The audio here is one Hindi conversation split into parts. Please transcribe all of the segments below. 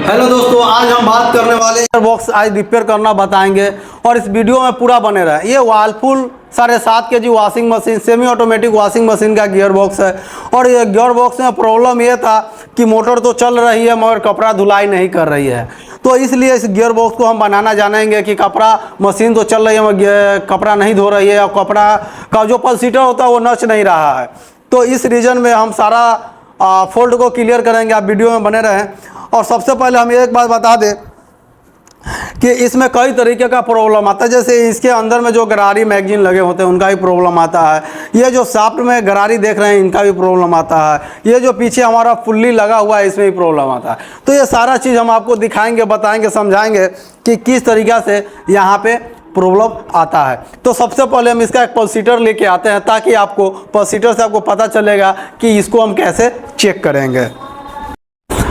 हेलो दोस्तों, आज हम बात करने वाले गियर बॉक्स आज रिपेयर करना बताएंगे और इस वीडियो में पूरा बने रहे। ये Whirlpool 7.5 kg washing machine, semi automatic washing machine का गियर बॉक्स है। और ये गियर बॉक्स में प्रॉब्लम ये था कि मोटर तो चल रही है मगर कपड़ा धुलाई नहीं कर रही है, तो इसलिए इस गियर बॉक्स को हम बनाना जानेंगे कि कपड़ा मशीन तो चल रही है मगर कपड़ा नहीं धो रही है और कपड़ा का जो पल्सीटर होता है वो नच नहीं रहा है। तो इस रीजन में हम सारा फॉल्ट को क्लियर करेंगे, आप वीडियो में बने रहें। और सबसे पहले हम एक बात बता दें कि इसमें कई तरीके का प्रॉब्लम आता है। जैसे इसके अंदर में जो गरारी मैगजीन लगे होते हैं उनका भी प्रॉब्लम आता है, ये जो शाफ्ट में गरारी देख रहे हैं इनका भी प्रॉब्लम आता है, ये जो पीछे हमारा पुल्ली लगा हुआ है इसमें भी प्रॉब्लम आता है। तो ये सारा चीज़ हम आपको दिखाएंगे, बताएंगे, समझाएंगे कि किस तरीक़ा से यहाँ पे प्रॉब्लम आता है। तो सबसे पहले हम इसका एक पल्सीटर लेके आते हैं ताकि आपको पल्सीटर से आपको पता चलेगा कि इसको हम कैसे चेक करेंगे।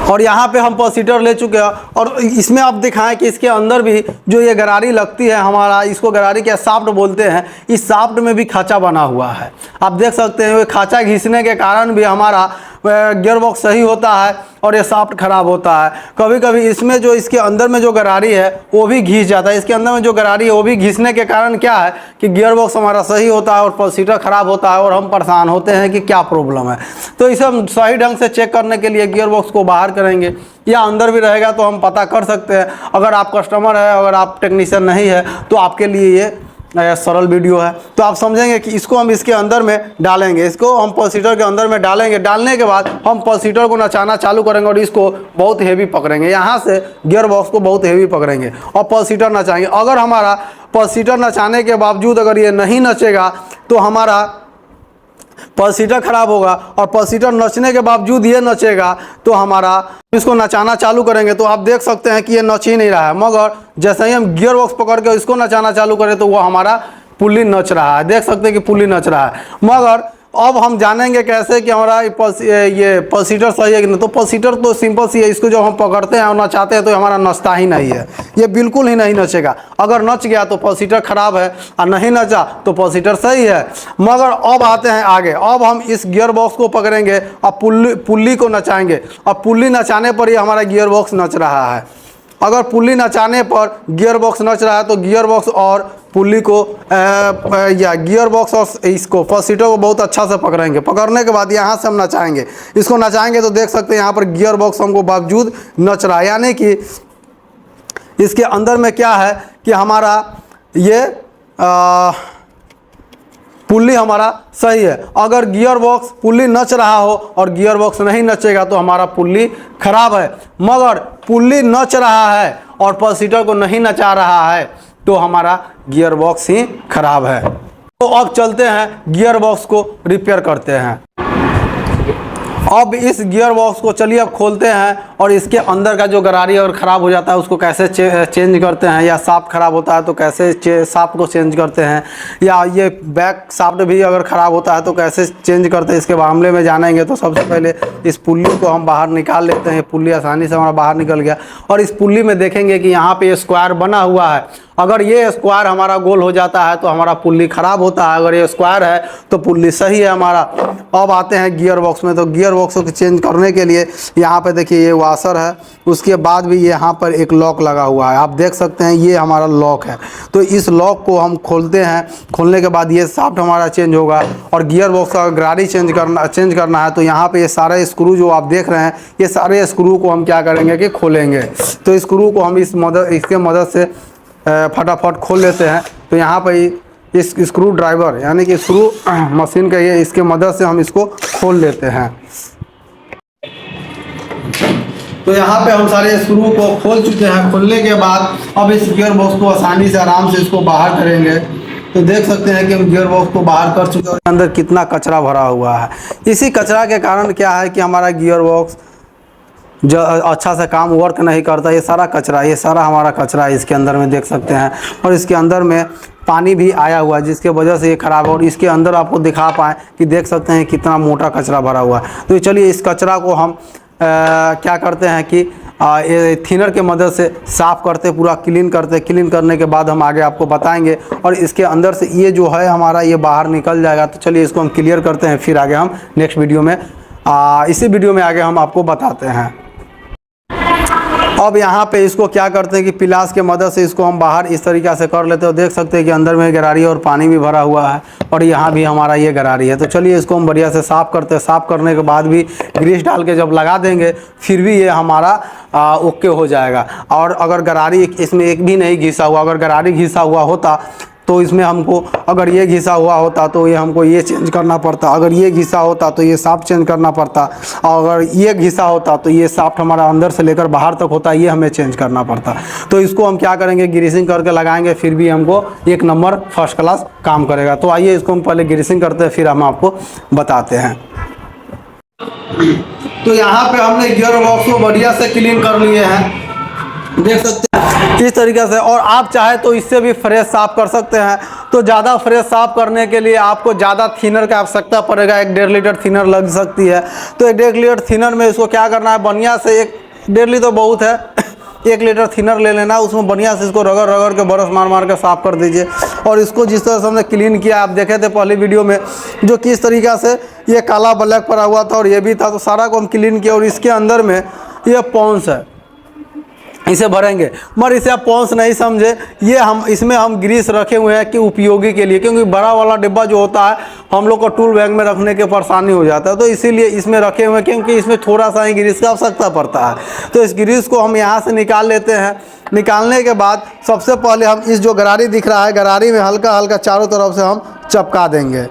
और यहाँ पे हम पल्सीटर ले चुके हैं और इसमें आप दिखाएं कि इसके अंदर भी जो ये गरारी लगती है हमारा, इसको गरारी क्या शाफ्ट बोलते हैं, इस शाफ्ट में भी खाँचा बना हुआ है। आप देख सकते हैं खाँचा घिसने के कारण भी हमारा गियर बॉक्स सही होता है और ये शाफ्ट खराब होता है। कभी कभी इसमें जो इसके अंदर में जो गरारी है वो भी घिस जाता है, इसके अंदर में जो गरारी है वो भी घिसने के कारण क्या है कि गियर बॉक्स हमारा सही होता है और पल्सीटर खराब होता है और हम परेशान होते हैं कि क्या प्रॉब्लम है। तो इसे हम सही ढंग से चेक करने के लिए गियर बॉक्स को बाहर करेंगे या अंदर भी रहेगा तो हम पता कर सकते हैं। अगर आप कस्टमर है, अगर आप टेक्नीशियन नहीं है तो आपके लिए ये सरल वीडियो है। तो आप समझेंगे कि इसको हम इसके अंदर में डालेंगे, इसको हम पल्सीटर के अंदर में डालेंगे। डालने के बाद हम पल्सीटर को नचाना चालू करेंगे और इसको बहुत हेवी पकड़ेंगे, यहाँ से गियर बॉक्स को बहुत हेवी पकड़ेंगे और पल्सीटर नचाएंगे। अगर हमारा पल्सीटर नचाने के बावजूद अगर ये नहीं नचेगा तो हमारा पल्सीटर खराब होगा और पल्सीटर नचने के बावजूद ये नचेगा तो हमारा इसको नचाना चालू करेंगे तो आप देख सकते हैं कि ये नच ही नहीं रहा है। मगर जैसे ही हम गियर बॉक्स पकड़ के इसको नचाना चालू करें तो वो हमारा पुल्ली नच रहा है, देख सकते हैं कि पुल्ली नच रहा है। मगर अब हम जानेंगे कैसे कि हमारा ये पल्सीटर सही है कि नहीं। तो पल्सीटर तो सिंपल सी है, इसको जब हम पकड़ते हैं और नचाते हैं तो हमारा नचता ही नहीं है, ये बिल्कुल ही नहीं नचेगा। अगर नच गया तो पल्सीटर खराब है और नहीं नचा तो पल्सीटर सही है। मगर अब आते हैं आगे, अब हम इस गियर बॉक्स को पकड़ेंगे और पुल्ली को नचाएंगे और पुल्ली नचाने पर ही हमारा गियर बॉक्स नच रहा है। अगर पुल्ली नचाने पर गियर बॉक्स नच रहा है तो गियर बॉक्स और पुल्ली को या गियर बॉक्स और इसको पल्सीटर को बहुत अच्छा से पकड़ेंगे। पकड़ने के बाद यहाँ से हम नचाएंगे, इसको नचाएंगे तो देख सकते हैं यहाँ पर गियर बॉक्स हमको बावजूद नच रहा है, यानी कि इसके अंदर में क्या है कि हमारा ये पुल्ली हमारा सही है। अगर गियर बॉक्स पुल्ली नच रहा हो और गियर बॉक्स नहीं नचेगा तो हमारा पुल्ली खराब है। मगर पुल्ली नच रहा है और पल्सीटर को नहीं नचा रहा है तो हमारा गियर बॉक्स ही खराब है। तो अब चलते हैं गियर बॉक्स को रिपेयर करते हैं। अब इस गियर बॉक्स को चलिए अब खोलते हैं और इसके अंदर का जो गरारी अगर ख़राब हो जाता है उसको कैसे चेंज करते हैं, या शाफ्ट ख़राब होता है तो कैसे शाफ्ट को चेंज करते हैं, या ये बैक शाफ्ट भी अगर ख़राब होता है तो कैसे चेंज करते हैं, इसके मामले में जानेंगे। तो सबसे पहले इस पुल्ली को हम बाहर निकाल लेते हैं। पुल्ली आसानी से हमारा बाहर निकल गया और इस पुल्ली में देखेंगे कि यहाँ पे स्क्वायर बना हुआ है। अगर ये स्क्वायर हमारा गोल हो जाता है तो हमारा पुल्ली ख़राब होता है, अगर ये स्क्वायर है तो पुल्ली सही है हमारा। अब आते हैं गियर बॉक्स में। तो गियर बॉक्स को चेंज करने के लिए यहाँ पे देखिए ये वाशर है, उसके बाद भी यहाँ पर एक लॉक लगा हुआ है, आप देख सकते हैं ये हमारा लॉक है। तो इस लॉक को हम खोलते हैं, खोलने के बाद ये शाफ्ट हमारा चेंज होगा। और गियर बॉक्स का गरारी चेंज करना है तो यहाँ पे ये सारे स्क्रू जो आप देख रहे हैं ये सारे स्क्रू को हम क्या करेंगे कि खोलेंगे। तो स्क्रू को हम इसके मदद से फटाफट खोल लेते हैं। तो यहाँ पर इस स्क्रू ड्राइवर यानी कि स्क्रू मशीन का ये, इसके मदद से हम इसको खोल लेते हैं। तो यहाँ पे हम सारे स्क्रू को खोल चुके हैं। खोलने के बाद अब इस गियर बॉक्स को आसानी से आराम से इसको बाहर करेंगे। तो देख सकते हैं कि हम गियर बॉक्स को बाहर कर चुके हैं। अंदर कितना कचरा भरा हुआ है। इसी कचरा के कारण क्या है कि हमारा गियर बॉक्स जो अच्छा से काम वर्क नहीं करता। ये सारा कचरा, ये सारा हमारा कचरा इसके अंदर में देख सकते हैं। और इसके अंदर में पानी भी आया हुआ है जिसके वजह से ये ख़राब है। और इसके अंदर आपको दिखा पाएँ कि देख सकते हैं कितना मोटा कचरा भरा हुआ है। तो चलिए इस कचरा को हम क्या करते हैं कि ये थिनर के मदद से साफ़ करते, पूरा क्लीन करते। क्लीन करने के बाद हम आगे आपको बताएंगे। और इसके अंदर से ये जो है हमारा ये बाहर निकल जाएगा। तो चलिए इसको हम क्लियर करते हैं, फिर आगे हम नेक्स्ट वीडियो में इसी वीडियो में आगे हम आपको बताते हैं। अब यहाँ पे इसको क्या करते हैं कि पिलास के मदद से इसको हम बाहर इस तरीक़ा से कर लेते हैं। देख सकते हैं कि अंदर में गरारी और पानी भी भरा हुआ है और यहाँ भी हमारा ये गरारी है। तो चलिए इसको हम बढ़िया से साफ़ करते हैं। साफ़ करने के बाद भी ग्रीस डाल के जब लगा देंगे फिर भी ये हमारा ओके हो जाएगा। और अगर गरारी इसमें एक भी नहीं घिसा हुआ, अगर गरारी घिसा हुआ होता तो इसमें हमको, अगर ये घिसा हुआ होता तो ये हमको ये चेंज करना पड़ता, अगर ये घिसा होता तो ये साफ्ट चेंज करना पड़ता, और अगर ये घिसा होता तो ये साफ्ट हमारा अंदर से लेकर बाहर तक होता, ये हमें चेंज करना पड़ता। तो इसको हम क्या करेंगे, ग्रीसिंग करके लगाएंगे, फिर भी हमको एक नंबर फर्स्ट क्लास काम करेगा। तो आइए इसको हम पहले ग्रीसिंग करते हैं, फिर हम आपको बताते हैं। तो यहाँ पे हमने गियर बॉक्स को बढ़िया से क्लीन कर लिए हैं, देख सकते हैं इस तरीके से। और आप चाहे तो इससे भी फ्रेश साफ़ कर सकते हैं। तो ज़्यादा फ्रेश साफ़ करने के लिए आपको ज़्यादा थिनर की आवश्यकता पड़ेगा। 1.5 लीटर थिनर लग सकती है। तो 1.5 लीटर थिनर में इसको क्या करना है, बढ़िया से 1.5 लीटर तो बहुत है, 1 लीटर थिनर ले लेना, उसमें बढ़िया से इसको रगड़ रगड़ के ब्रश मार मार के साफ़ कर दीजिए। और इसको जिस तरह से हमने क्लीन किया, आप देखे थे पहले वीडियो में जो किस तरीक़ा से ये काला ब्लैक पड़ा हुआ था और ये भी था, तो सारा को हम क्लीन किया। और इसके अंदर में ये पॉन्स है, इसे भरेंगे। मगर इसे आप पॉन्स नहीं समझे, ये हम इसमें हम ग्रीस रखे हुए हैं कि उपयोगी के लिए, क्योंकि बड़ा वाला डिब्बा जो होता है हम लोग को टूल बैग में रखने के परेशानी हो जाता है। तो इसीलिए इसमें रखे हुए हैं, क्योंकि इसमें थोड़ा सा ही ग्रीस का आवश्यकता पड़ता है। तो इस ग्रीस को हम यहाँ से निकाल लेते हैं। निकालने के बाद सबसे पहले हम इस जो गरारी दिख रहा है, गरारी में हल्का हल्का चारों तरफ से हम चपका देंगे।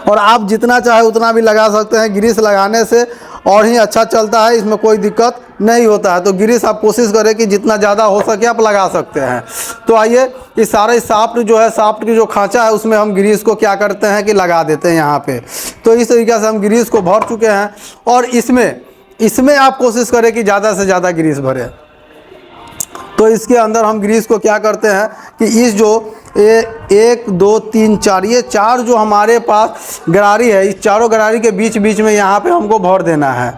और आप जितना चाहे उतना भी लगा सकते हैं। ग्रीस लगाने से और ही अच्छा चलता है, इसमें कोई दिक्कत नहीं होता है। तो ग्रीस आप कोशिश करें कि जितना ज़्यादा हो सके आप लगा सकते हैं। तो आइए इस सारे साफ्ट जो है, साफ्ट की जो खांचा है उसमें हम ग्रीस को क्या करते हैं कि लगा देते हैं यहाँ पे। तो इस तरीके से हम ग्रीस को भर चुके हैं। और इसमें आप कोशिश करें कि ज़्यादा से ज़्यादा ग्रीस भरें। तो इसके अंदर हम ग्रीस को क्या करते हैं कि इस जो 1 2 3 4 ये 4 जो हमारे पास गरारी है, इस चारों गरारी के बीच बीच में यहाँ पे हमको भर देना है।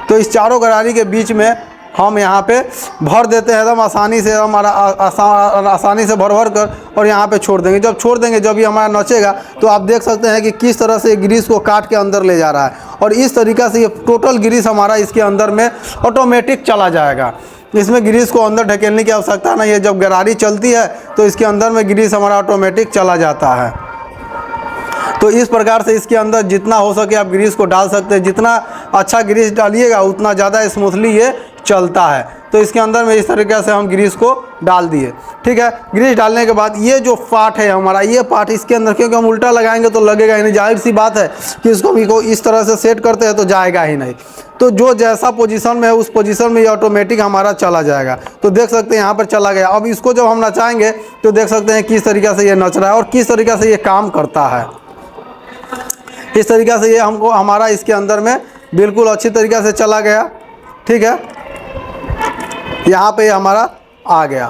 तो इस चारों गरारी के बीच में हम यहाँ पे भर देते हैं एकदम आसानी से, हमारा आसानी से भर कर और यहाँ पे छोड़ देंगे। जब छोड़ देंगे, जब ये हमारा नचेगा तो आप देख सकते हैं कि किस तरह से ग्रीस को काट के अंदर ले जा रहा है। और इस तरीक़ा से ये टोटल ग्रीस हमारा इसके अंदर में ऑटोमेटिक चला जाएगा। इसमें ग्रीस को अंदर ढकेलने की आवश्यकता नहीं है। जब गरारी चलती है तो इसके अंदर में ग्रीस हमारा ऑटोमेटिक चला जाता है। तो इस प्रकार से इसके अंदर जितना हो सके आप ग्रीस को डाल सकते हैं। जितना अच्छा ग्रीस डालिएगा उतना ज़्यादा स्मूथली ये चलता है। तो इसके अंदर में इस तरीके से हम ग्रीस को डाल दिए, ठीक है। ग्रीस डालने के बाद ये जो पार्ट है हमारा, ये पार्ट इसके अंदर, क्योंकि हम उल्टा लगाएंगे तो लगेगा ही नहीं। जाहिर सी बात है कि इसको इस तरह से सेट करते हैं तो जाएगा ही नहीं। तो जो जैसा पोजीशन में है उस पोजीशन में ये ऑटोमेटिक हमारा चला जाएगा। तो देख सकते हैं यहाँ पर चला गया। अब इसको जब हम नचाएंगे तो देख सकते हैं किस तरीक़े से ये नच रहा है और किस तरीक़े से ये काम करता है। इस तरीक़े से ये हमको हमारा इसके अंदर में बिल्कुल अच्छी तरीक़े से चला गया, ठीक है। यहाँ पे हमारा आ गया।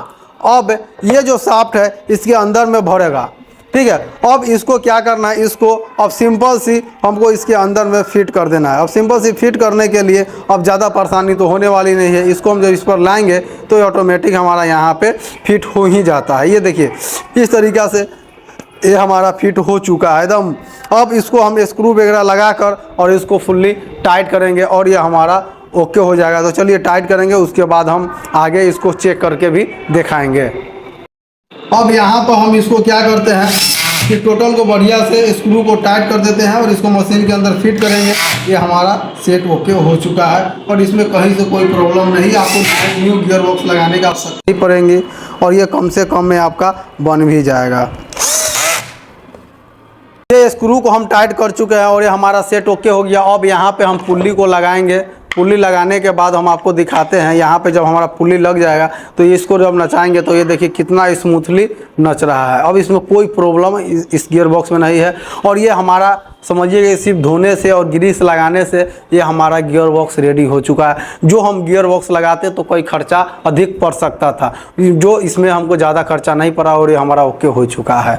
अब ये जो साफ्ट है इसके अंदर में भरेगा, ठीक है। अब इसको क्या करना है, इसको अब सिंपल सी हमको इसके अंदर में फिट कर देना है। अब सिंपल सी फिट करने के लिए अब ज़्यादा परेशानी तो होने वाली नहीं है। इसको हम जब इस पर लाएंगे तो ये ऑटोमेटिक हमारा यहाँ पे फिट हो ही जाता है। ये देखिए इस तरीक़ा से ये हमारा फिट हो चुका है एकदम। अब इसको हम स्क्रू वगैरह लगा कर और इसको फुल्ली टाइट करेंगे और ये हमारा ओके हो जाएगा। तो चलिए टाइट करेंगे, उसके बाद हम आगे इसको चेक करके भी दिखाएंगे। अब यहाँ पर हम इसको क्या करते हैं कि टोटल को बढ़िया से स्क्रू को टाइट कर देते हैं और इसको मशीन के अंदर फिट करेंगे। ये हमारा सेट ओके हो चुका है और इसमें कहीं से कोई प्रॉब्लम नहीं। आपको न्यू गियर बॉक्स लगाने की आवश्यकता नहीं पड़ेगी और ये कम से कम में आपका बन भी जाएगा। ये स्क्रू को हम टाइट कर चुके हैं और ये हमारा सेट ओके हो गया। अब यहाँ पे हम पुल्ली को लगाएंगे। पुल्ली लगाने के बाद हम आपको दिखाते हैं। यहाँ पे जब हमारा पुल्ली लग जाएगा तो इसको जब नचाएंगे तो ये देखिए कितना स्मूथली नच रहा है। अब इसमें कोई प्रॉब्लम इस गियर बॉक्स में नहीं है। और ये हमारा समझिए सिर्फ धोने से और ग्रीस लगाने से ये हमारा गियर बॉक्स रेडी हो चुका है। जो हम गियर बॉक्स लगाते तो कोई खर्चा अधिक पड़ सकता था, जो इसमें हमको ज़्यादा खर्चा नहीं पड़ा और ये हमारा ओके हो चुका है।